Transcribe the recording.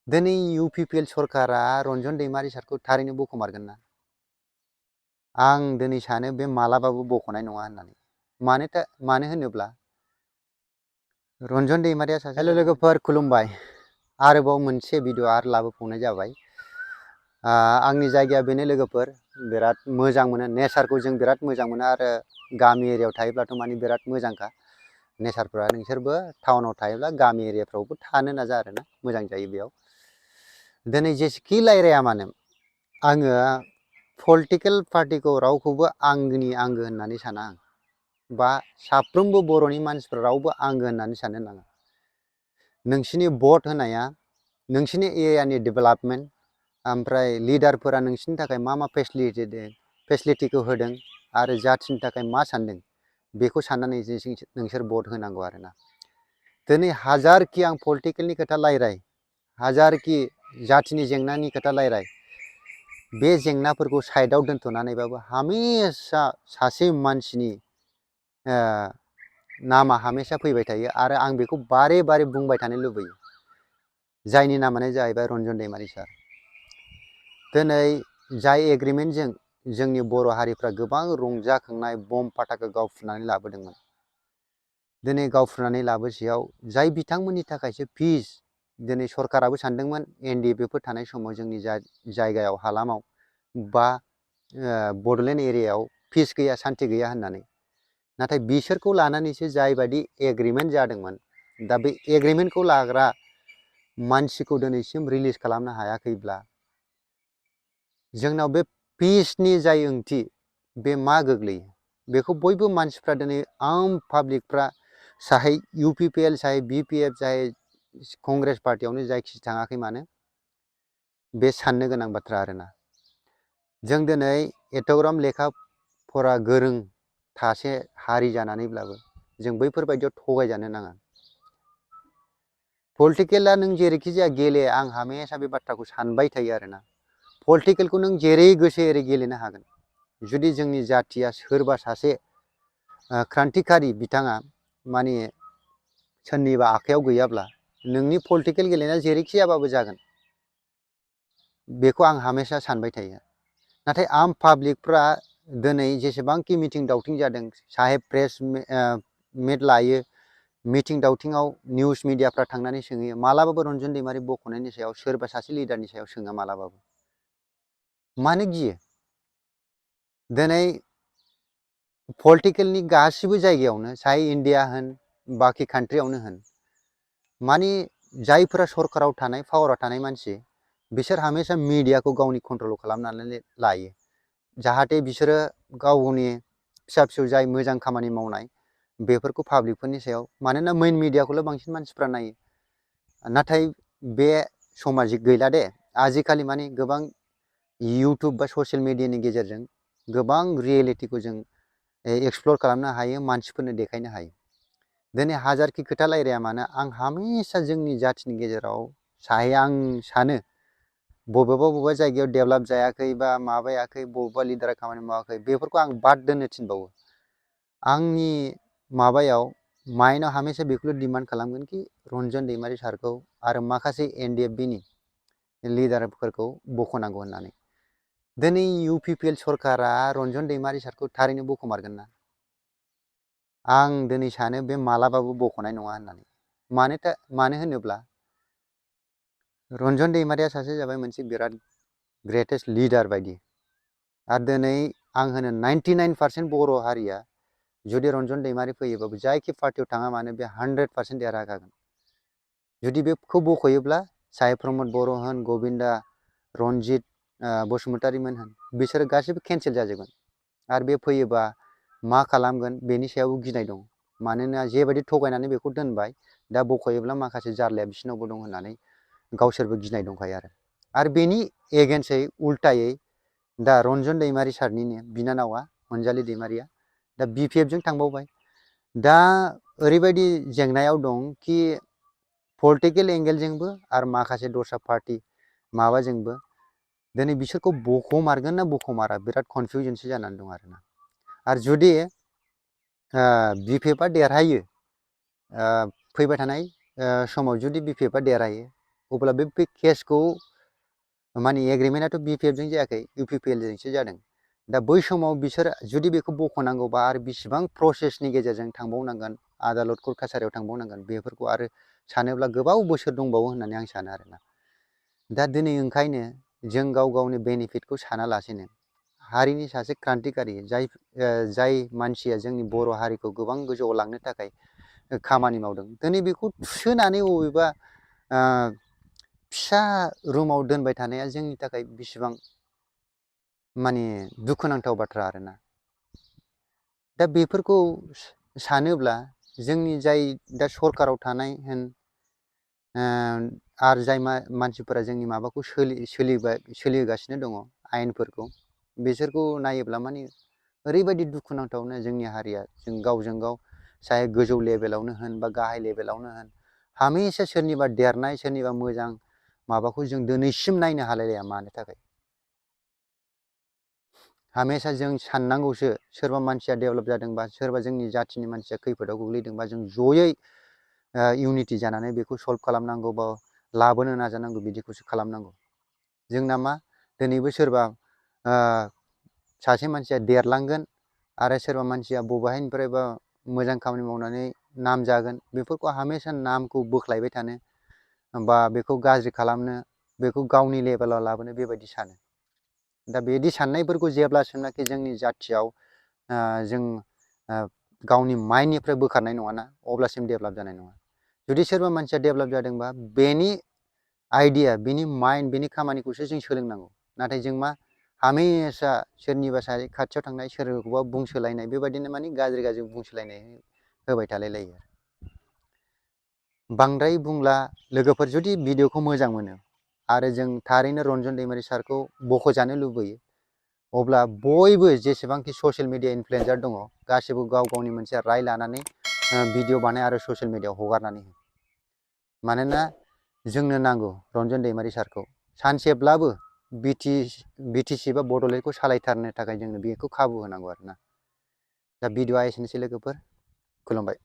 दिनै UPPL सरकारा रन्जन दैमारि सारखौ थारैनो बख'मारगोन ना? आं दिनै सानो बे मालाबाबो बख'नाय नङा होननानै। मानो होनोब्ला रन्जन दैमारिया सासे हेल' लोगोफोर खुलुमबाय। आरोबाव मोनसे भिडिअ आरो लाबोबावनाय जाबाय। आंनि जायगाया बेनो लोगोफोर, बिराद मोजां मोनो, नेचारखौ जों बिराद मोजां मोनो आरो गामि एरियायाव थायोब्लाथ' माने बिराद मोजांखा नेचारफ्रा। नोंसोरबो टाउनाव थायोब्ला गामि एरियाफ्रावबो थानो नाजा आरोना, मोजां जायो बेयाव। दिनै जेसेखि रायलाया मानो आङो पलिटिकेल पार्टिखौ रावखौबो आंगोनि आंगो होननानै साना आं, बा साफ्रोमबो बर'नि मानसिफ्रा रावबो आंगो होननानै साननो नाङा। नोंसिनि भट होनाया नोंसिनि एरियानि डेभेलपमेन्ट, ओमफ्राय लिडारफोरा नोंसिनि थाखाय मा मा फेसिलिटिखौ होदों आरो जाथिनि थाखाय मा सानदों बेखौ साननानै नोंसोर भट होनांगौ आरोना। दिनै हाजारखि आं पलिटिकेलनि खोथा रायलाय, हाजारखि जाथिनि जेंनानि खोथा रायलाय, बे जेंनाफोरखौ साइडआव दोनथ'नानैबाबो हामेशा सासे मानसिनि नामा हामेशा फैबाय थायो आरो आं बेखौ बारे बारे बुंबाय थानो लुबैयो, जायनि नामानो जाहैबाय रन्जन दैमारि सार। दिनै जाय एग्रिमेन्टजों जोंनि बर' हारिफ्रा गोबां रंजाखांनाय बम फाटाखौ गावफ्रुनानै लाबोदोंमोन, दिनै गावफ्रुनानै लाबोसेयाव जाय बिथांमोननि थाखायसो पिस, दिनै सरकाराबो सानदोंमोन NDA-फोर थानाय समाव जोंनि जायगायाव हालामाव बा बड'लेण्ड एरियायाव पिस गैया, सान्थि गैया होननानै, नाथाय बिसोरखौ लानानैसो जायबायदि एग्रिमेन्ट जादोंमोन, दा बे एग्रिमेन्टखौ लाग्रा मानसिखौ दिनैसिम रिलिज खालामनो हायाखैब्ला जोंनाव बे पिसनि जाय ओंथि बे मा गोग्लैयो बेखौ बयबो मानसिफ्रा दिनै आम पाब्लिकफ्रा, चाहे UPPL, चाहे BPF, चाहे कंग्रेस पार्टियावनो जायखि थाङाखै मानो, बे साननो गोनां बाथ्रा आरोना। जों दिनै एथ'ग्राम लेखा फरा गोरों थासे हारि जानानैब्लाबो जों बैफोरबायदियाव थगायजानो नाङा। पलिटिकेला नों जेरैखि जाया गेले, आं हामेशा बे बाथ्राखौ सानबाय थायो आरोना। पलिटिकेलखौ नों जेरै गोसो एरै गेलेनो हागोन, जुदि जोंनि जाथिया सोरबा सासे क्रान्तिकारि बिथाङा माने सोरनिबा आखायाव गैयाब्ला नोंनि पलिटिकेल गेलेनाया जेरैखि जाबाबो जागोन, बेखौ आं हामेशा सानबाय थायो। नाथाय आम पाब्लिकफ्रा दिनै जेसेबांखि मिथिं दावथिं जादों, साहे प्रेस मिट लायो, मिथिं दावथिङाव निउस मिडियाफ्रा थांनानै सोंहैयो, मालाबाबो रन्जन दैमारि बख'नायनि सायाव सोरबा सासे लिडारनि सायाव सोङा मालाबाबो। मानो गियो? दिनै पलिटिकेलनि गासिबो जायगायावनो, चाहे इन्डिया होन बाखि कान्ट्रियावनो होन, माने जायफोरा सरकाराव थानाय, पावाराव थानाय मानसि, बिसोर हामेशा मिडियाखौ गावनि कन्ट्रल खालामनानै लायो, जाहाथे बिसोरो गावनि फिसा फिसौ जाय मोजां खामानि मावनाय बेफोरखौ पाब्लिकफोरनि सायाव, मानोना मेइन मिडियाखौल' बांसिन मानसिफ्रा नायो। नाथाय बे समा गैला दे, आजिखालि माने गोबां इउटुब बा ससियेल मिडियानि गेजेरजों गोबां रियेलिटिखौ जों एक्सप्लर खालामनो हायो, मानसिफोरनो देखायनो हायो। दिनै हाजारखि खोथा रायलाया मानो, आं हामेशा जोंनि जाथिनि गेजेराव आं सानो बबेबा जायगायाव डेभेलप जायाखै बा माबायाखै, बबेबा लिडारा खामानि मावाखै, बेफोरखौ आं बाद दोननो थिनबावो। आंनि माबायाव माइन्डआव हामेशा बेखौल' डिमान्ड खालामगोन कि रन्जन दैमारि सारखौ आरो माखासे NDFBनि लिडारफोरखौ बख'नांगौ होननानै। दिनै UPPL सरकारा रन्जन दैमारि सारखौ थारैनो बख'मारगोन ना? आं दिनै सानो बे मालाबाबो बख'नाय नङा होननानै। मानो होनोब्ला रन्जन दैमारिया सासे जाबाय मोनसे बिराद ग्रेटेस्ट लिडार बायदि, आरो दिनै आं होनो 99% बर' हारिया जुदि रन्जन दैमारि फैयोबाबो जायखि पार्टियाव थाङा मानो बे 100% देरहाखागोन। जुदि बेखौ बख'योब्ला साहे प्रमद बर' होन, गबिन्दा, रनजित बसुमतारीमोन होन, बिसोरो गासैबो केन्सेल जाजोबगोन। आरो बे फैयोबा मा खालामगोन बेनि सायावबो गिनाय दं, मानोना जेबायदि थगायनानै बेखौ दोनबाय, दा बख'योब्ला माखासे जारलाया बिसिनावबो दं होननानै गावसोरबो गिनाय दंखायो आरो बेनि एगेन्स्टै उल्टायै दा रन्जन दैमारि सारनिनो बिनानावा अनजालि दैमारिया दा BPFजों थांबावबाय। दा ओरैबायदि जेंनायाव दं कि पलिटिकेल एंगेलजोंबो आरो माखासे दस्रा पार्टि माबाजोंबो दिनै बिसोरखौ बख'मारगोन ना बख'मारा बिराद कनफिउजनसो जानानै दं आरोना। आरो जुदि BPFआ देरहायो, फैबाय थानाय समाव जुदि BPFआ देरहायो, अब्ला बे केसखौ माने एग्रिमेन्टआथ' BPF जों जायाखै, UPPL जोंसो जादों। दा बै समाव बिसोर जुदि बेखौ बख'नांगौबा आरो बेसेबां प्रसेसनि गेजेरजों थांबावनांगोन, आदालत कर्ट कासारियाव थांबावनांगोन, बेफोरखौ आरो सानोब्ला गोबाव बोसोर दंबावो होननानै आं सानो आरोना। दा दिनै ओंखायनो जों गाव गावनि बेनिफिटखौ सानालासेनो हारिनि सासे क्रान्तिकारि जाय मानसिया जोंनि बर' हारिखौ गोबां गोजौआव लांनो थाखाय खामानि मावदों, दिनै बेखौ थुसोनानै बबेबा फिसा रुमाव दोनबाय थानाया जोंनि थाखाय बेसेबां माने दुखुनांथाव बाथ्रा आरोना। दा बेफोरखौ सानोब्ला जोंनि जाय दा सरकाराव थानाय होन आरो जाय मानसिफोरा जोंनि माबाखौ सोलिगासिनो दङ आयेनफोरखौ, बिसोरखौ नायोब्ला माने ओरैबायदि दुखुनांथावनो जोंनि हारिया जों गावजों गाव साहे गोजौ लेभेलावनो होन बा गाहाय लेभेलावनो होन हामेशा सोरनिबा देरनाय सोरनिबा मोजां माबाखौ जों दिनैसिम नायनो हालायलाया। मानो थाखाय? हामेशा जों साननांगौसो सोरबा मानसिया डेभेलप जादोंबा, सोरबा जोंनि जाथिनि मानसिया खैफोदाव गोग्लैदोंबा जों जयै इउनिटि जानानै बेखौ सल्भ खालामनांगौ बा लाबोनो नाजानांगौ, बिदिखौसो खालामनांगौ। जोंना मा दिनैबो सोरबा सासे मानसिया देरलांगोन आरो सोरबा मानसिया बबेहायनिफ्रायबा मोजां खामानि मावनानै नाम जागोन, बेफोरखौ हामेशा नामखौ बोख्लायबाय थानो बा बेखौ गाज्रि खालामनो, बेखौ गावनि लेभेलाव लाबोनो बेबायदि सानो। दा बिदि साननायफोरखौ जेब्लासिमनाखि जोंनि जाथियाव जों गावनि माइन्डनिफ्राय बोखारनाय नङाना, अब्लासिम डेभेलप जानाय नङा। जुदि सोरबा मानसिया डेभेलप जादोंबा बेनि आइडिया, बेनि माइन्ड, बेनि खामानिखौसो जों सोलोंनांगौ। नाथाय जों मा हामेशा सोरनिबा सासे खाथियाव थांनाय सोरखौबा बुंसोलायनाय, बेबायदिनो माने गाज्रि गाज्रि बुंसोलायनाय होबाय थालायलायो। बांद्राय बुंला लोगोफोर, जुदि भिडिअखौ मोजां मोनो आरो जों थारैनो रन्जन दैमारि सारखौ बख'जानो लुबैयो, अब्ला बयबो जेसेबांखि ससियेल मिडिया इनफ्लुयेन्सार दङ, गासिबो गाव गावनि मोनसे राय लानानै भिडिअ बानाय आरो ससियेल मिडियाआव हगारनानै हो। मानोना जोंनो नांगौ रन्जन दैमारि सारखौ सानसेब्लाबो BTC बा बड'लेण्डखौ सालायथारनो थाखाय जोंनो बेखौ खाबु होनांगौ आरोना। दा भिडिअआ एसेनोसै लोगोफोर, खुलुमबाय।